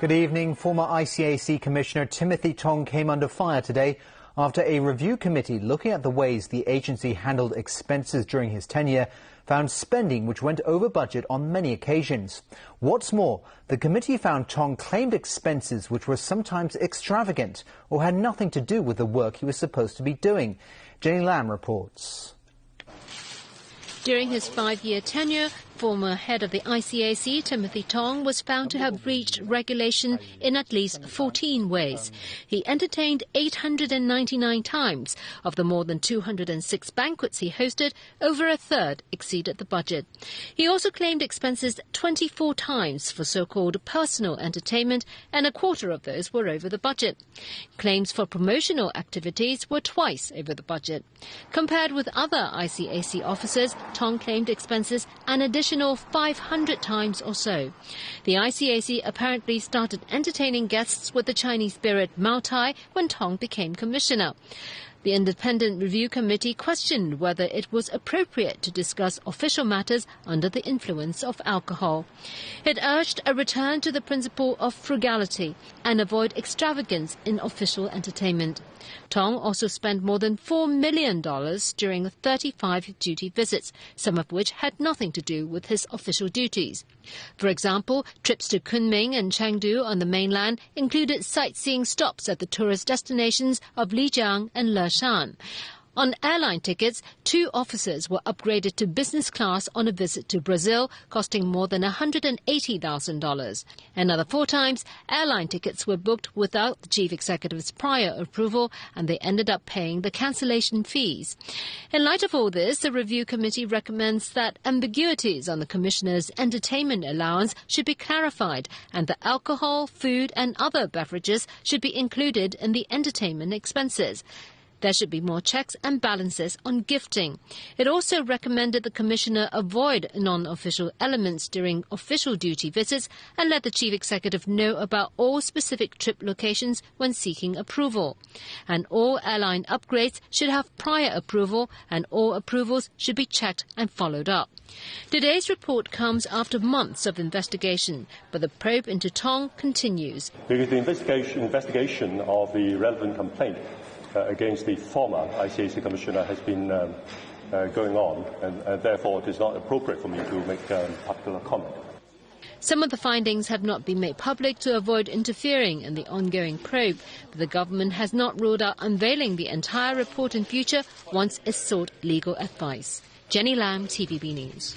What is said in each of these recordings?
Good evening. Former ICAC Commissioner Timothy Tong came under fire today after a review committee looking at the ways the agency handled expenses during his tenure found spending which went over budget on many occasions. What's more, the committee found Tong claimed expenses which were sometimes extravagant or had nothing to do with the work he was supposed to be doing. Jenny Lam reports. During his 5-year tenure, former head of the ICAC, Timothy Tong, was found to have breached regulation in at least 14 ways. He entertained 899 times. Of the more than 206 banquets he hosted, over a third exceeded the budget. He also claimed expenses 24 times for so-called personal entertainment, and a quarter of those were over the budget. Claims for promotional activities were twice over the budget. Compared with other ICAC officers, Tong claimed expenses an additional 500 times or so. The ICAC apparently started entertaining guests with the Chinese spirit Mao Tai when Tong became commissioner. The Independent Review Committee questioned whether it was appropriate to discuss official matters under the influence of alcohol. It urged a return to the principle of frugality and avoid extravagance in official entertainment. Tong also spent more than $4 million during 35 duty visits, some of which had nothing to do with his official duties. For example, trips to Kunming and Chengdu on the mainland included sightseeing stops at the tourist destinations of Lijiang and Leshan. On airline tickets, 2 officers were upgraded to business class on a visit to Brazil, costing more than $180,000. Another 4 times, airline tickets were booked without the chief executive's prior approval, and they ended up paying the cancellation fees. In light of all this, the review committee recommends that ambiguities on the commissioner's entertainment allowance should be clarified, and that alcohol, food and other beverages should be included in the entertainment expenses. There should be more checks and balances on gifting. It also recommended the commissioner avoid non-official elements during official duty visits and let the chief executive know about all specific trip locations when seeking approval. And all airline upgrades should have prior approval, and all approvals should be checked and followed up. Today's report comes after months of investigation, but the probe into Tong continues. Because the investigation of the relevant complaint against the former ICAC Commissioner has been going on, and therefore it is not appropriate for me to make a particular comment. Some of the findings have not been made public to avoid interfering in the ongoing probe, but the government has not ruled out unveiling the entire report in future once it sought legal advice. Jenny Lam, TVB News.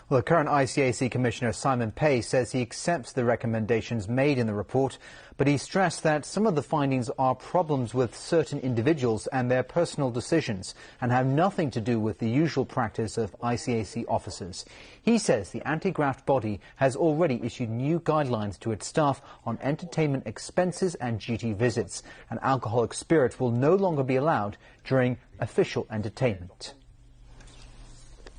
Well, the current ICAC Commissioner Simon Pei says he accepts the recommendations made in the report, but he stressed that some of the findings are problems with certain individuals and their personal decisions and have nothing to do with the usual practice of ICAC officers. He says the anti-graft body has already issued new guidelines to its staff on entertainment expenses and duty visits, and alcoholic spirits will no longer be allowed during official entertainment.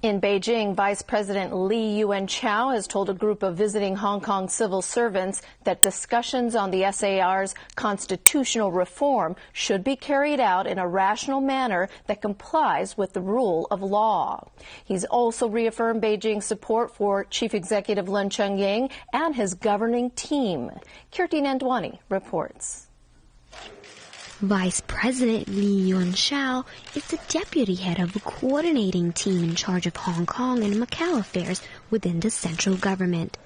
In Beijing, Vice President Li Yuanchao has told a group of visiting Hong Kong civil servants that discussions on the SAR's constitutional reform should be carried out in a rational manner that complies with the rule of law. He's also reaffirmed Beijing's support for Chief Executive Leung Chun-ying and his governing team. Kirti Nandwani reports. Vice President Li Yuanchao is the deputy head of a coordinating team in charge of Hong Kong and Macau affairs within the central government.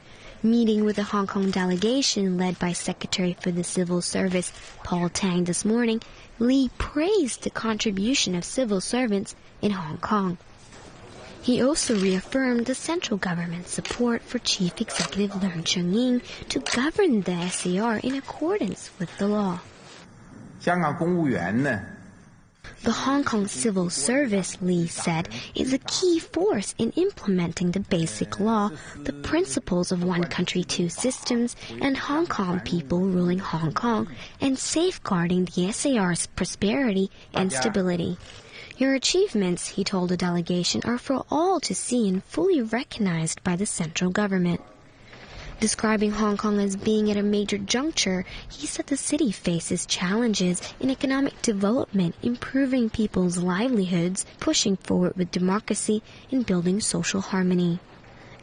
Meeting with the Hong Kong delegation led by Secretary for the Civil Service Paul Tang this morning, Li praised the contribution of civil servants in Hong Kong. He also reaffirmed the central government's support for Chief Executive Leung Chun-ying to govern the SAR in accordance with the law. The Hong Kong Civil Service, Li said, is a key force in implementing the basic law, the principles of one country, 2 systems, and Hong Kong people ruling Hong Kong, and safeguarding the SAR's prosperity and stability. Your achievements, he told the delegation, are for all to see and fully recognized by the central government. Describing Hong Kong as being at a major juncture, he said the city faces challenges in economic development, improving people's livelihoods, pushing forward with democracy, and building social harmony.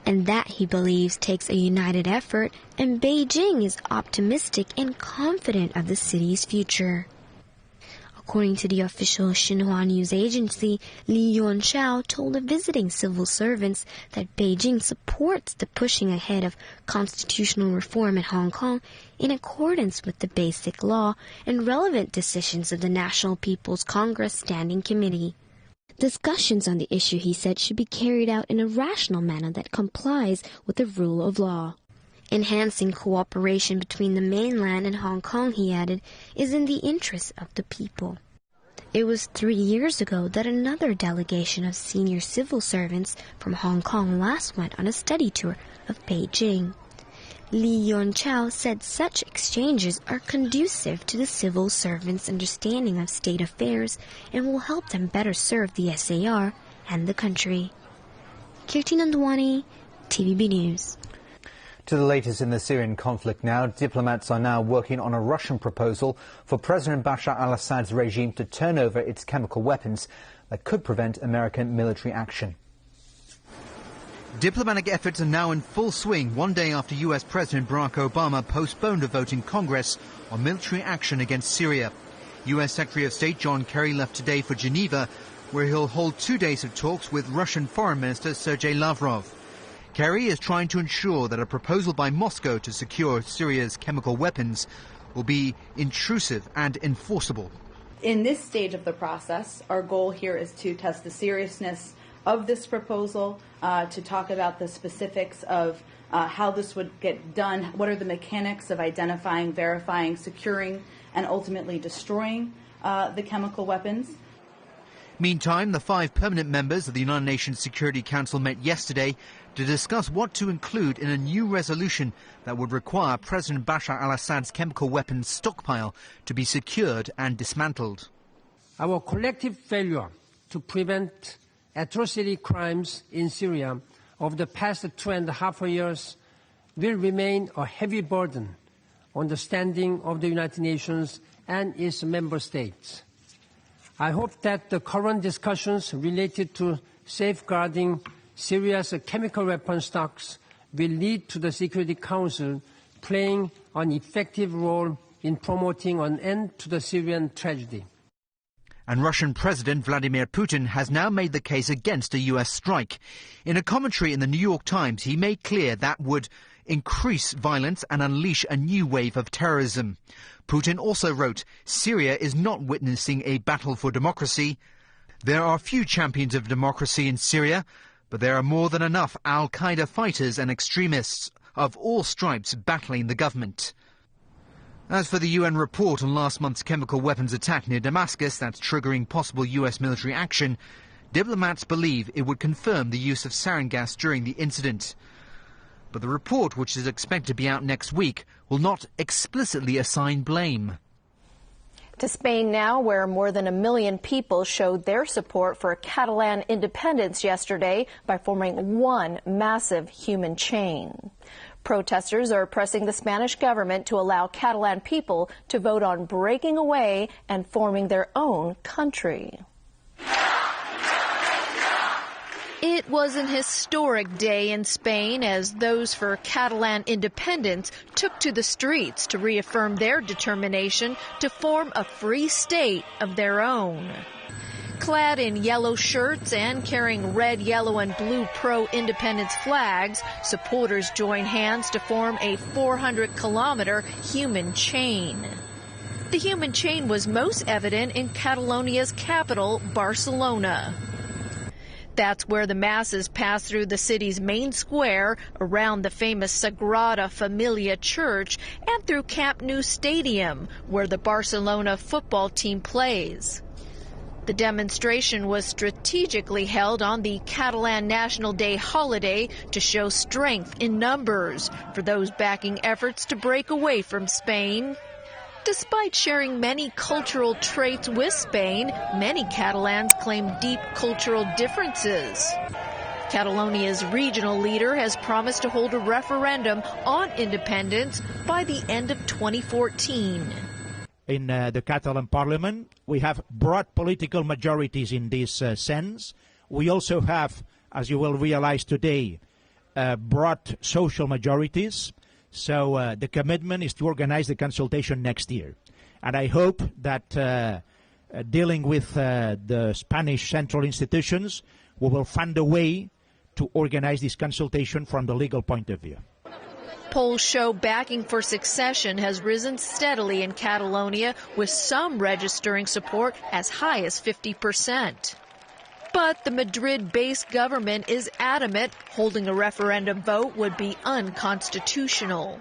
and that he believes takes a united effort, and Beijing is optimistic and confident of the city's future. According to the official Xinhua news agency, Li Yuanchao told the visiting civil servants that Beijing supports the pushing ahead of constitutional reform in Hong Kong in accordance with the Basic Law and relevant decisions of the National People's Congress Standing Committee. Discussions on the issue, he said, should be carried out in a rational manner that complies with the rule of law. Enhancing cooperation between the mainland and Hong Kong, he added, is in the interest of the people. It was 3 years ago that another delegation of senior civil servants from Hong Kong last went on a study tour of Beijing. Li Yuanchao said such exchanges are conducive to the civil servants' understanding of state affairs and will help them better serve the SAR and the country. Kirti Nandwani, TVB News. To the latest in the Syrian conflict now, diplomats are now working on a Russian proposal for President Bashar al-Assad's regime to turn over its chemical weapons that could prevent American military action. Diplomatic efforts are now in full swing 1 day after US President Barack Obama postponed a vote in Congress on military action against Syria. US Secretary of State John Kerry left today for Geneva, where he'll hold 2 days of talks with Russian Foreign Minister Sergei Lavrov. Kerry is trying to ensure that a proposal by Moscow to secure Syria's chemical weapons will be intrusive and enforceable. In this stage of the process, our goal here is to test the seriousness of this proposal, to talk about the specifics of how this would get done, what are the mechanics of identifying, verifying, securing, and ultimately destroying the chemical weapons. Meantime, the 5 permanent members of the United Nations Security Council met yesterday to discuss what to include in a new resolution that would require President Bashar al-Assad's chemical weapons stockpile to be secured and dismantled. Our collective failure to prevent atrocity crimes in Syria over the past 2.5 years will remain a heavy burden on the standing of the United Nations and its member states. I hope that the current discussions related to safeguarding Syria's chemical weapon stocks will lead to the Security Council playing an effective role in promoting an end to the Syrian tragedy. And Russian President Vladimir Putin has now made the case against a US strike. In a commentary in the New York Times, he made clear that would increase violence and unleash a new wave of terrorism. Putin also wrote, Syria is not witnessing a battle for democracy. There are few champions of democracy in Syria, but there are more than enough al-Qaeda fighters and extremists of all stripes battling the government. As for the UN report on last month's chemical weapons attack near Damascus that's triggering possible US military action, diplomats believe it would confirm the use of sarin gas during the incident. But the report, which is expected to be out next week, will not explicitly assign blame. To Spain now, where more than 1 million people showed their support for Catalan independence yesterday by forming one massive human chain. Protesters are pressing the Spanish government to allow Catalan people to vote on breaking away and forming their own country. It was an historic day in Spain as those for Catalan independence took to the streets to reaffirm their determination to form a free state of their own. Clad in yellow shirts and carrying red, yellow, and blue pro-independence flags, supporters joined hands to form a 400-kilometer human chain. The human chain was most evident in Catalonia's capital, Barcelona. That's where the masses passed through the city's main square, around the famous Sagrada Familia Church, and through Camp Nou Stadium, where the Barcelona football team plays. The demonstration was strategically held on the Catalan National Day holiday to show strength in numbers for those backing efforts to break away from Spain. Despite sharing many cultural traits with Spain, many Catalans claim deep cultural differences. Catalonia's regional leader has promised to hold a referendum on independence by the end of 2014. In the Catalan parliament, we have broad political majorities in this sense. We also have, as you will realize today, broad social majorities. So the commitment is to organize the consultation next year. And I hope that dealing with the Spanish central institutions, we will find a way to organize this consultation from the legal point of view. Polls show backing for secession has risen steadily in Catalonia, with some registering support as high as 50%. But the Madrid-based government is adamant holding a referendum vote would be unconstitutional.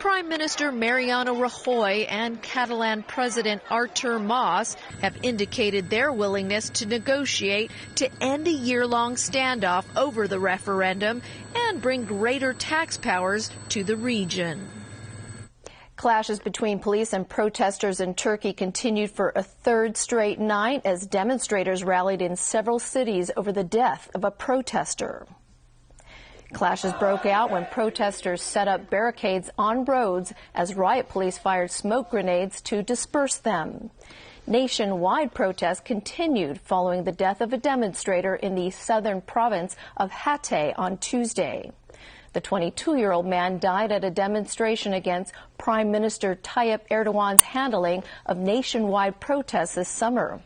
Prime Minister Mariano Rajoy and Catalan President Artur Mas have indicated their willingness to negotiate to end a year-long standoff over the referendum and bring greater tax powers to the region. Clashes between police and protesters in Turkey continued for a third straight night as demonstrators rallied in several cities over the death of a protester. Clashes broke out when protesters set up barricades on roads as riot police fired smoke grenades to disperse them. Nationwide protests continued following the death of a demonstrator in the southern province of Hatay on Tuesday. The 22-year-old man died at a demonstration against Prime Minister Tayyip Erdogan's handling of nationwide protests this summer.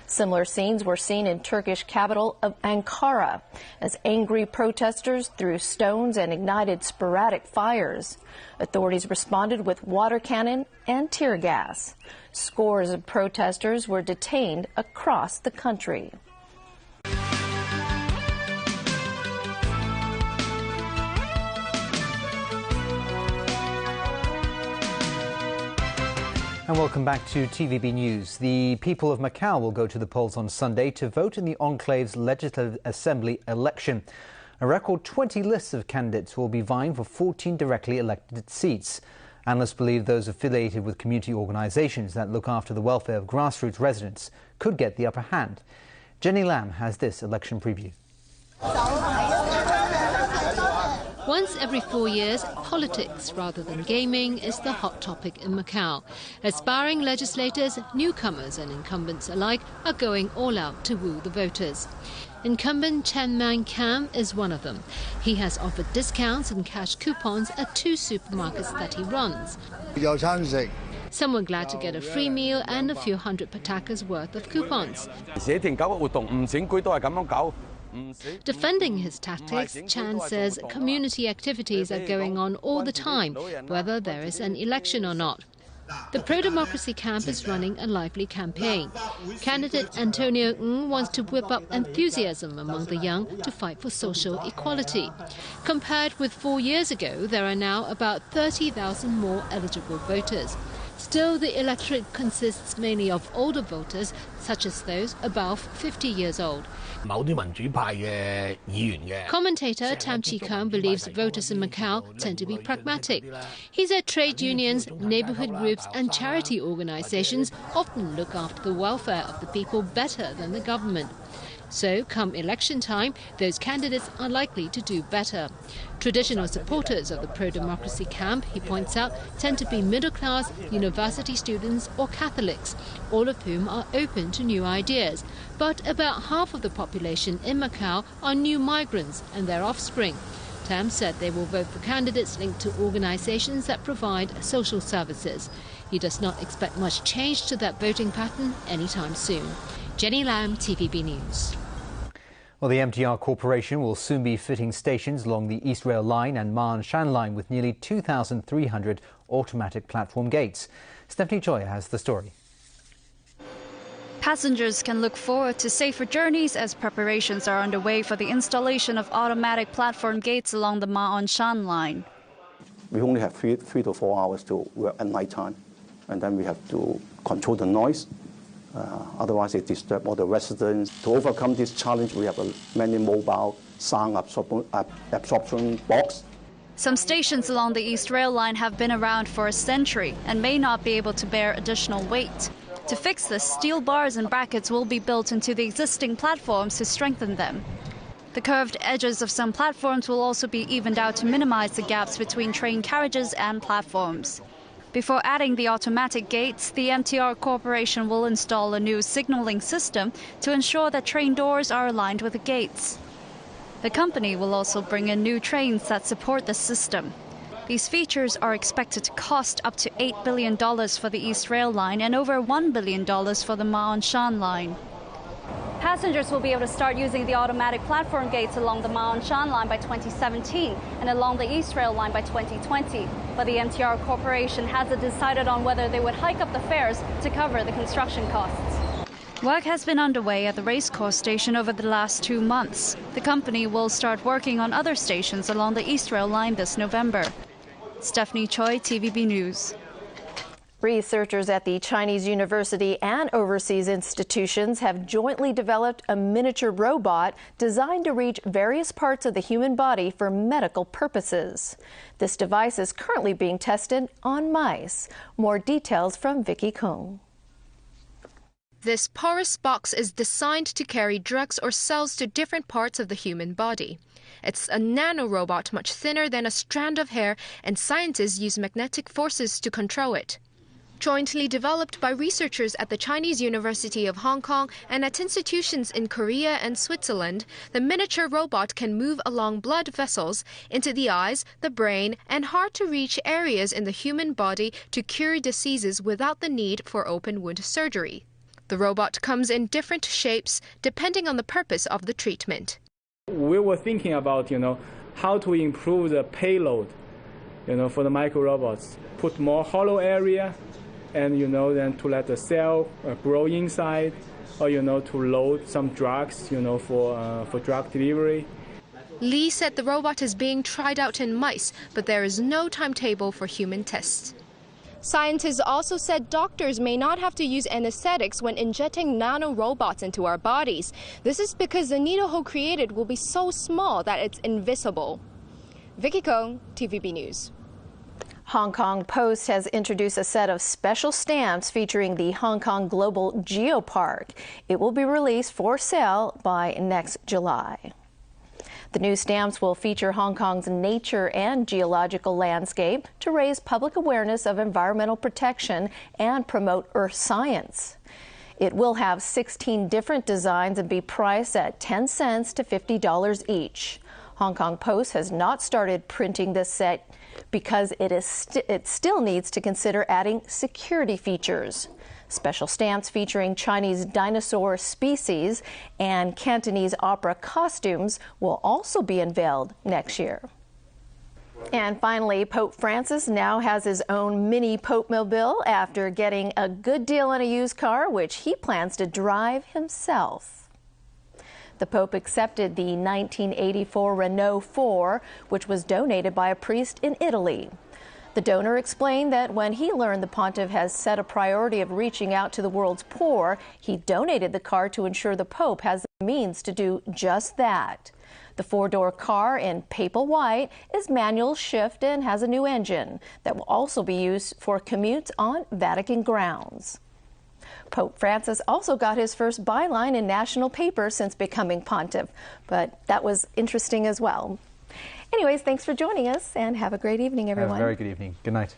Similar scenes were seen in Turkish capital of Ankara as angry protesters threw stones and ignited sporadic fires. Authorities responded with water cannon and tear gas. Scores of protesters were detained across the country. And welcome back to TVB News. The people of Macau will go to the polls on Sunday to vote in the enclave's Legislative Assembly election. A record 20 lists of candidates will be vying for 14 directly elected seats. Analysts believe those affiliated with community organisations that look after the welfare of grassroots residents could get the upper hand. Jenny Lam has this election preview. Once every 4 years, politics rather than gaming is the hot topic in Macau. Aspiring legislators, newcomers and incumbents alike are going all out to woo the voters. Incumbent Chen Man-kam is one of them. He has offered discounts and cash coupons at 2 supermarkets that he runs. Some were glad to get a free meal and a few hundred patakas worth of coupons. Defending his tactics, Chan says community activities are going on all the time, whether there is an election or not. The pro-democracy camp is running a lively campaign. Candidate Antonio Ng wants to whip up enthusiasm among the young to fight for social equality. Compared with 4 years ago, there are now about 30,000 more eligible voters. Still, the electorate consists mainly of older voters, such as those above 50 years old. Commentator Tam Chi-kung believes voters in Macau tend to be pragmatic. He said trade unions, neighborhood groups and charity organizations often look after the welfare of the people better than the government. So, come election time, those candidates are likely to do better. Traditional supporters of the pro-democracy camp, he points out, tend to be middle-class, university students or Catholics, all of whom are open to new ideas. But about half of the population in Macau are new migrants and their offspring. Tam said they will vote for candidates linked to organizations that provide social services. He does not expect much change to that voting pattern anytime soon. Jenny Lam, TVB News. Well, the MTR Corporation will soon be fitting stations along the East Rail Line and Ma On Shan Line with nearly 2,300 automatic platform gates. Stephanie Choi has the story. Passengers can look forward to safer journeys as preparations are underway for the installation of automatic platform gates along the Ma On Shan Line. We only have 3 to 4 hours to work at night time, and then we have to control the noise. Otherwise, it disturbs all the residents. To overcome this challenge, we have many mobile sound absorption box. Some stations along the East Rail Line have been around for a century and may not be able to bear additional weight. To fix this, steel bars and brackets will be built into the existing platforms to strengthen them. The curved edges of some platforms will also be evened out to minimize the gaps between train carriages and platforms. Before adding the automatic gates, the MTR Corporation will install a new signaling system to ensure that train doors are aligned with the gates. The company will also bring in new trains that support the system. These features are expected to cost up to $8 billion for the East Rail Line and over $1 billion for the Ma On Shan line. Passengers will be able to start using the automatic platform gates along the Ma On Shan line by 2017 and along the East Rail Line by 2020. But the MTR Corporation hasn't decided on whether they would hike up the fares to cover the construction costs. Work has been underway at the racecourse station over the last 2 months. The company will start working on other stations along the East Rail Line this November. Stephanie Choi, TVB News. Researchers at the Chinese university and overseas institutions have jointly developed a miniature robot designed to reach various parts of the human body for medical purposes. This device is currently being tested on mice. More details from Vicky Kung. This porous box is designed to carry drugs or cells to different parts of the human body. It's a nanorobot much thinner than a strand of hair, and scientists use magnetic forces to control it. Jointly developed by researchers at the Chinese University of Hong Kong and at institutions in Korea and Switzerland, the miniature robot can move along blood vessels into the eyes, the brain, and hard-to-reach areas in the human body to cure diseases without the need for open wound surgery. The robot comes in different shapes depending on the purpose of the treatment. We were thinking about, how to improve the payload, for the micro robots. Put more hollow area, and then to let the cell grow inside, or to load some drugs, for drug delivery. Lee said the robot is being tried out in mice, but there is no timetable for human tests. Scientists also said doctors may not have to use anesthetics when injecting nanorobots into our bodies. This is because the needle hole created will be so small that it's invisible. Vicky Kong, TVB News. Hong Kong Post has introduced a set of special stamps featuring the Hong Kong Global Geopark. It will be released for sale by next July. The new stamps will feature Hong Kong's nature and geological landscape to raise public awareness of environmental protection and promote earth science. It will have 16 different designs and be priced at 10 cents to $50 each. Hong Kong Post has not started printing this set because it still needs to consider adding security features. Special stamps featuring Chinese dinosaur species and Cantonese opera costumes will also be unveiled next year. And finally, Pope Francis now has his own mini Pope-mobile after getting a good deal on a used car, which he plans to drive himself. The Pope accepted the 1984 Renault 4, which was donated by a priest in Italy. The donor explained that when he learned the pontiff has set a priority of reaching out to the world's poor, he donated the car to ensure the Pope has the means to do just that. The four-door car in papal white is manual shift and has a new engine that will also be used for commutes on Vatican grounds. Pope Francis also got his first byline in national paper since becoming pontiff, but that was interesting as well. Anyways, thanks for joining us, and have a great evening, everyone. Have a very good evening. Good night.